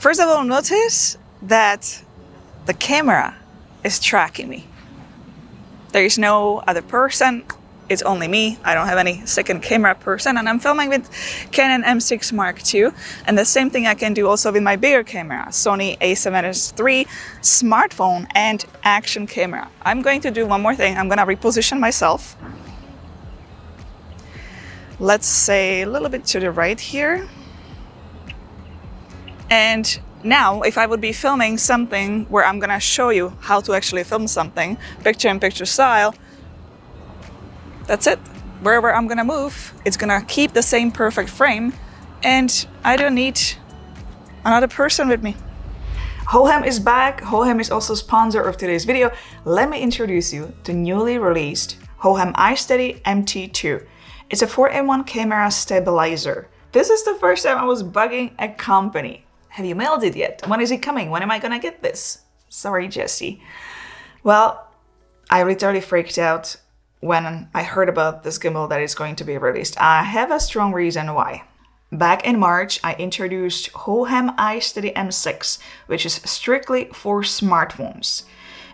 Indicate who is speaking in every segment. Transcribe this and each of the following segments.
Speaker 1: First of all, notice that the camera is tracking me. There is no other person, it's only me. I don't have any second camera person, and I'm filming with Canon M6 Mark II. And the same thing I can do also with my bigger camera, Sony a7S III smartphone and action camera. I'm going to do one more thing. I'm gonna reposition myself. Let's say a little bit to the right here. And now, if I would be filming something where I'm gonna show you how to actually film something, picture-in-picture style, that's it. Wherever I'm gonna move, it's gonna keep the same perfect frame, and I don't need another person with me. Hohem is back. Hohem is also sponsor of today's video. Let me introduce you to newly released Hohem iSteady MT2. It's a 4-in-1 camera stabilizer. This is the first time I was bugging a company. Have you mailed it yet? When is it coming? When am I gonna get this? Sorry, Jessie. Well, I literally freaked out when I heard about this gimbal that is going to be released. I have a strong reason why. Back in March, I introduced Hohem iSteady M6, which is strictly for smartphones.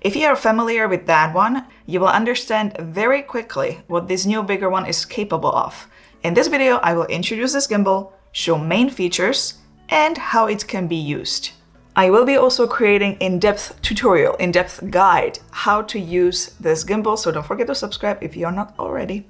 Speaker 1: If you are familiar with that one, you will understand very quickly what this new bigger one is capable of. In this video, I will introduce this gimbal, show main features, and how it can be used. I will be also creating in-depth tutorial, in-depth guide, how to use this gimbal, so don't forget to subscribe if you're not already.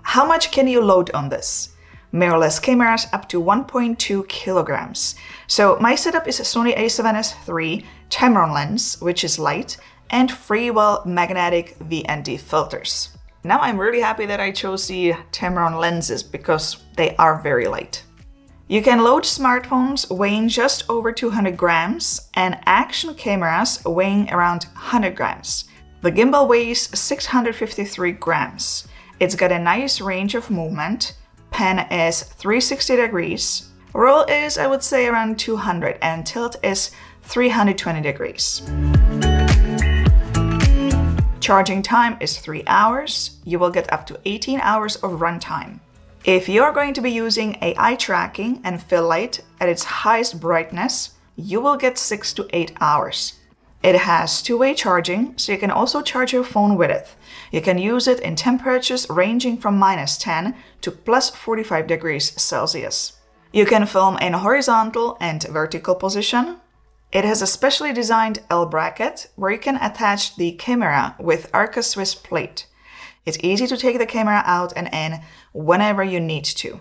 Speaker 1: How much can you load on this? Mirrorless cameras up to 1.2 kilograms. So my setup is a Sony a7S III Tamron lens, which is light, and freewell magnetic VND filters. Now I'm really happy that I chose the Tamron lenses because they are very light. You can load smartphones weighing just over 200 grams and action cameras weighing around 100 grams. The gimbal weighs 653 grams. It's got a nice range of movement. Pan is 360 degrees. Roll is, I would say, around 200, and tilt is 320 degrees. Charging time is 3 hours. You will get up to 18 hours of runtime. If you're going to be using eye tracking and fill light at its highest brightness, you will get 6 to 8 hours. It has two-way charging, so you can also charge your phone with it. You can use it in temperatures ranging from -10 to +45 degrees Celsius. You can film in horizontal and vertical position. It has a specially designed L bracket where you can attach the camera with Arca Swiss plate. It's easy to take the camera out and in whenever you need to.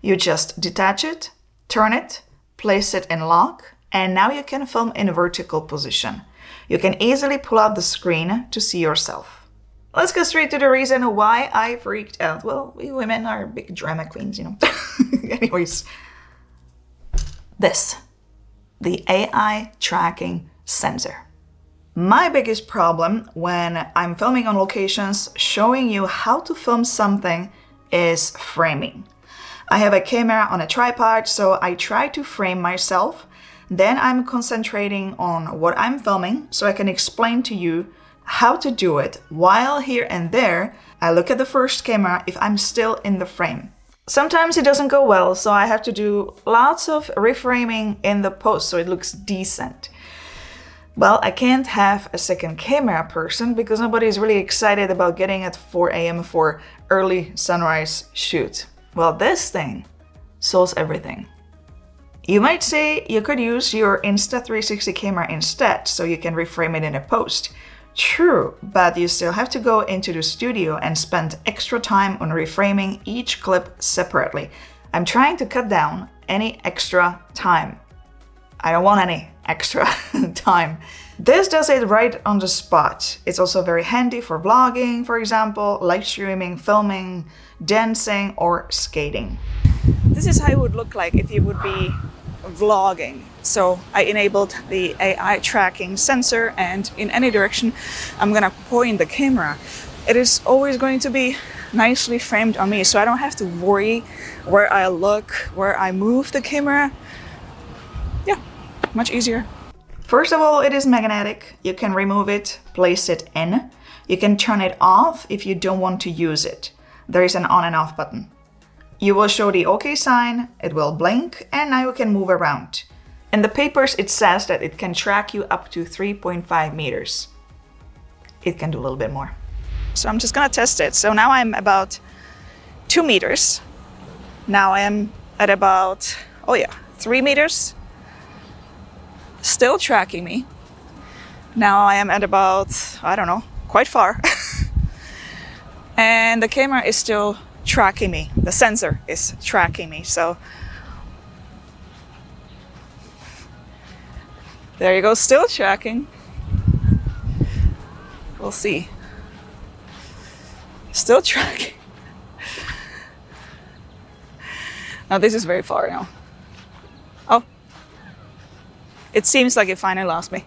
Speaker 1: You just detach it, turn it, place it in lock, and now you can film in vertical position. You can easily pull out the screen to see yourself. Let's go straight to the reason why I freaked out. Well, we women are big drama queens, you know. Anyways, the AI tracking sensor. My biggest problem when I'm filming on locations, showing you how to film something, is framing. I have a camera on a tripod, so I try to frame myself. Then I'm concentrating on what I'm filming so I can explain to you how to do it, while here and there I look at the first camera if I'm still in the frame. Sometimes it doesn't go well, so I have to do lots of reframing in the post so it looks decent. Well, I can't have a second camera person because nobody is really excited about getting at 4 a.m. for early sunrise shoot. Well, this thing solves everything. You might say you could use your Insta360 camera instead, so you can reframe it in a post. True, but you still have to go into the studio and spend extra time on reframing each clip separately. I'm trying to cut down any extra time. I don't want any extra time. This does it right on the spot. It's also very handy for vlogging, for example, live streaming, filming, dancing, or skating. This is how it would look like if you would be vlogging. So I enabled the AI tracking sensor, and in any direction I'm gonna point the camera. It is always going to be nicely framed on me, so I don't have to worry where I look, where I move the camera. Yeah, much easier. First of all, it is magnetic. You can remove it, place it in. You can turn it off if you don't want to use it. There is an on and off button. You will show the OK sign, it will blink, and now you can move around. In the papers, it says that it can track you up to 3.5 meters. It can do a little bit more. So I'm just gonna test it. So now I'm about 2 meters. Now I am at about, 3 meters. Still tracking me. Now I am at about, I don't know, quite far. And the camera is still tracking me. The sensor is tracking me. So there you go, still tracking. We'll see. Still tracking. Now this is very far now. Oh, it seems like it finally lost me.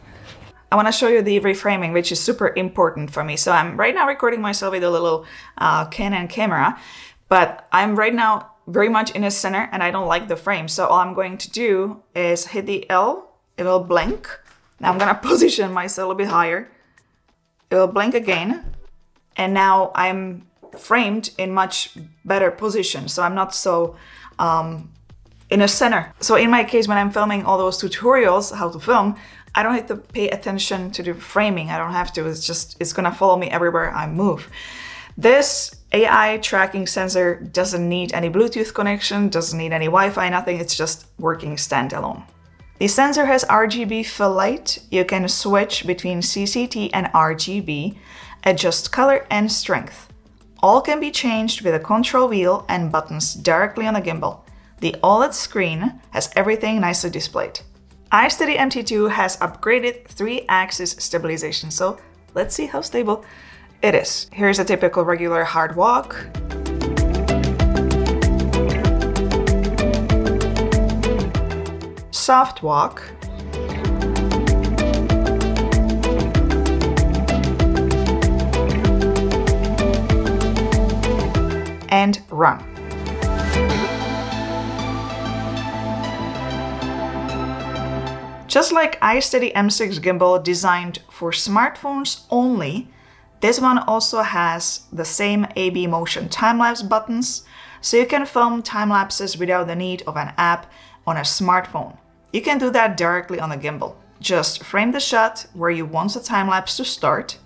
Speaker 1: I want to show you the reframing, which is super important for me. So I'm right now recording myself with a little Canon camera, but I'm right now very much in the center and I don't like the frame. So all I'm going to do is hit the L, it will blink. Now I'm gonna position myself a little bit higher. It will blink again. And now I'm framed in much better position. So I'm not so in the center. So in my case, when I'm filming all those tutorials, how to film, I don't have to pay attention to the framing. I don't have to, it's gonna follow me everywhere I move. This AI tracking sensor doesn't need any Bluetooth connection, doesn't need any Wi-Fi, nothing. It's just working standalone. The sensor has RGB fill light. You can switch between CCT and RGB, adjust color and strength. All can be changed with a control wheel and buttons directly on the gimbal. The OLED screen has everything nicely displayed. iSteady MT2 has upgraded 3-axis stabilization, so let's see how stable it is. Here's a typical regular hard walk. Soft walk. And run. Just like iSteady M6 gimbal designed for smartphones only, this one also has the same AB Motion Timelapse buttons, so you can film time lapses without the need of an app on a smartphone. You can do that directly on the gimbal. Just frame the shot where you want the time lapse to start.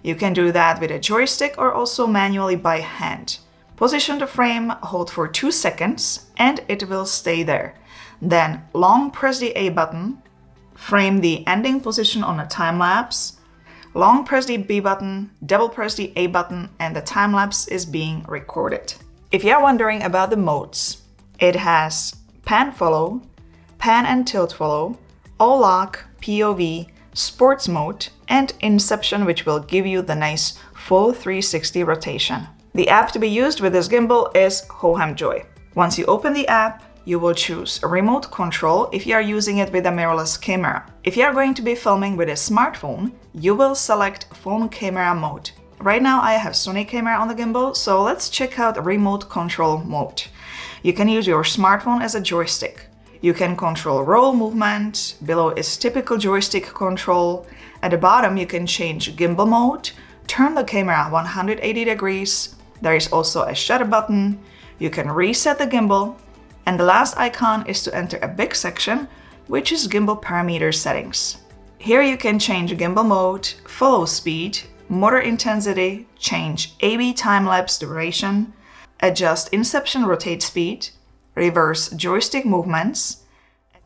Speaker 1: You can do that with a joystick or also manually by hand. Position the frame, hold for 2 seconds, and it will stay there. Then long press the A button, frame the ending position on a time lapse, long press the B button, double press the A button, and the time lapse is being recorded. If you're wondering about the modes, it has pan follow, pan and tilt follow, all lock, POV, sports mode, and inception, which will give you the nice full 360 rotation. The app to be used with this gimbal is Hohem Joy. Once you open the app, you will choose remote control if you are using it with a mirrorless camera. If you are going to be filming with a smartphone, you will select phone camera mode. Right now I have Sony camera on the gimbal, so let's check out remote control mode. You can use your smartphone as a joystick. You can control roll movement, below is typical joystick control. At the bottom you can change gimbal mode, turn the camera 180 degrees. There is also a shutter button. You can reset the gimbal. And the last icon is to enter a big section, which is gimbal parameter settings. Here you can change gimbal mode, follow speed, motor intensity, change AB time-lapse duration, adjust inception rotate speed, reverse joystick movements,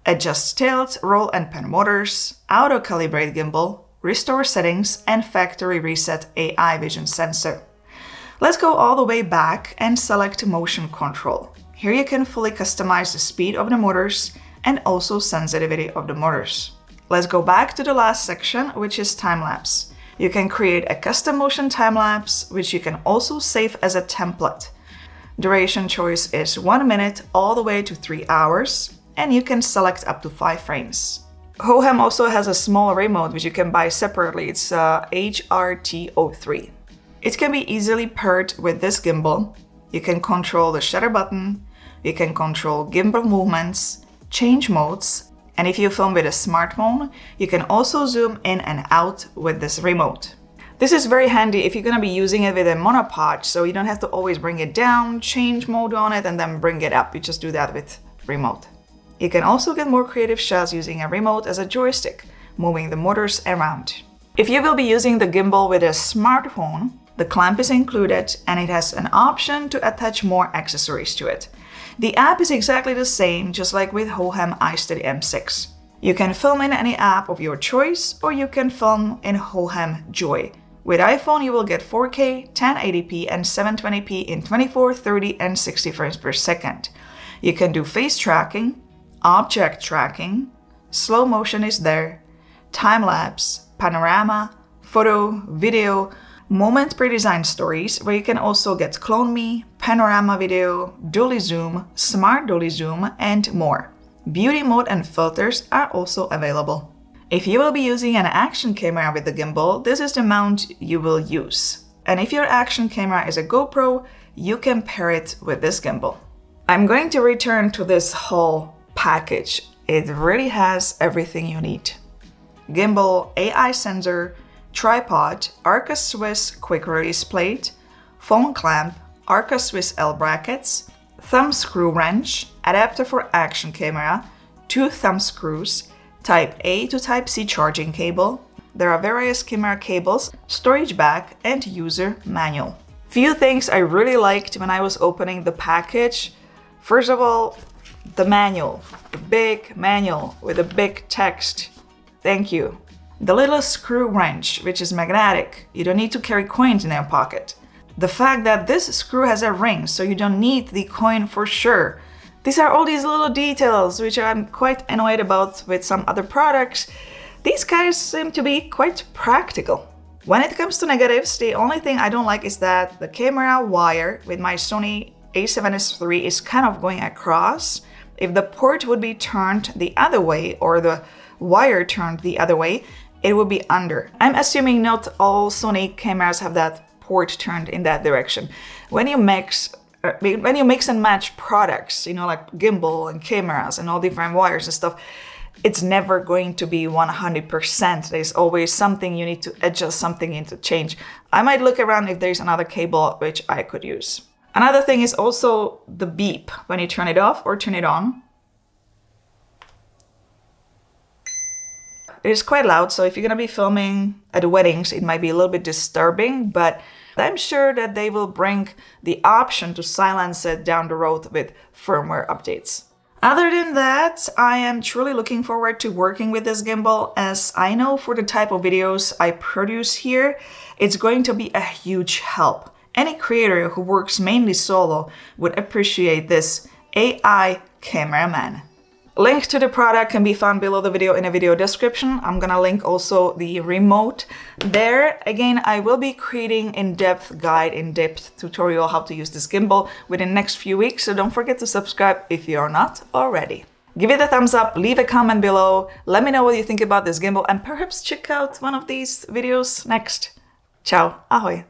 Speaker 1: adjust tilt, roll and pan motors, auto-calibrate gimbal, restore settings, and factory reset AI vision sensor. Let's go all the way back and select motion control. Here you can fully customize the speed of the motors and also sensitivity of the motors. Let's go back to the last section, which is time-lapse. You can create a custom motion time-lapse, which you can also save as a template. Duration choice is 1 minute all the way to 3 hours, and you can select up to 5 frames. Hohem also has a small remote which you can buy separately. It's HRT03. It can be easily paired with this gimbal. You can control the shutter button, you can control gimbal movements, change modes, and if you film with a smartphone, you can also zoom in and out with this remote. This is very handy if you're going to be using it with a monopod, so you don't have to always bring it down, change mode on it, and then bring it up. You just do that with remote. You can also get more creative shots using a remote as a joystick, moving the motors around. If you will be using the gimbal with a smartphone, the clamp is included and it has an option to attach more accessories to it. The app is exactly the same, just like with Hohem iSteady M6. You can film in any app of your choice, or you can film in Hohem Joy. With iPhone, you will get 4K, 1080p and 720p in 24, 30 and 60 frames per second. You can do face tracking, object tracking, slow motion is there, time-lapse, panorama, photo, video, moment pre-designed stories, where you can also get clone me, panorama video, dolly zoom, smart dolly zoom, and more. Beauty mode and filters are also available. If you will be using an action camera with the gimbal, this is the mount you will use. And if your action camera is a GoPro, you can pair it with this gimbal. I'm going to return to this whole package. It really has everything you need. Gimbal, AI sensor, tripod, Arca Swiss quick release plate, phone clamp, Arca Swiss L brackets, thumb screw wrench, adapter for action camera, 2 thumb screws, Type A to Type C charging cable. There are various camera cables, storage bag, and user manual. Few things I really liked when I was opening the package. First of all, the manual, the big manual with a big text. Thank you. The little screw wrench, which is magnetic. You don't need to carry coins in your pocket. The fact that this screw has a ring, so you don't need the coin for sure. These are all these little details which I'm quite annoyed about with some other products. These guys seem to be quite practical. When it comes to negatives, the only thing I don't like is that the camera wire with my Sony a7S III is kind of going across. If the port would be turned the other way, or the wire turned the other way, it would be under. I'm assuming not all Sony cameras have that port turned in that direction. When you mix and match products, you know, like gimbal and cameras and all different wires and stuff, it's never going to be 100%. There's always something you need to adjust, something you need to change. I might look around if there's another cable which I could use. Another thing is also the beep when you turn it off or turn it on. It is quite loud, so if you're gonna be filming at weddings, it might be a little bit disturbing, but I'm sure that they will bring the option to silence it down the road with firmware updates. Other than that, I am truly looking forward to working with this gimbal, as I know for the type of videos I produce here, it's going to be a huge help. Any creator who works mainly solo would appreciate this AI cameraman. Link to the product can be found below the video in a video description. I'm gonna link also the remote there. Again, I will be creating in-depth guide, in-depth tutorial how to use this gimbal within the next few weeks, so don't forget to subscribe if you're not already. Give it a thumbs up, leave a comment below, let me know what you think about this gimbal, and perhaps check out one of these videos next. Ciao, ahoy!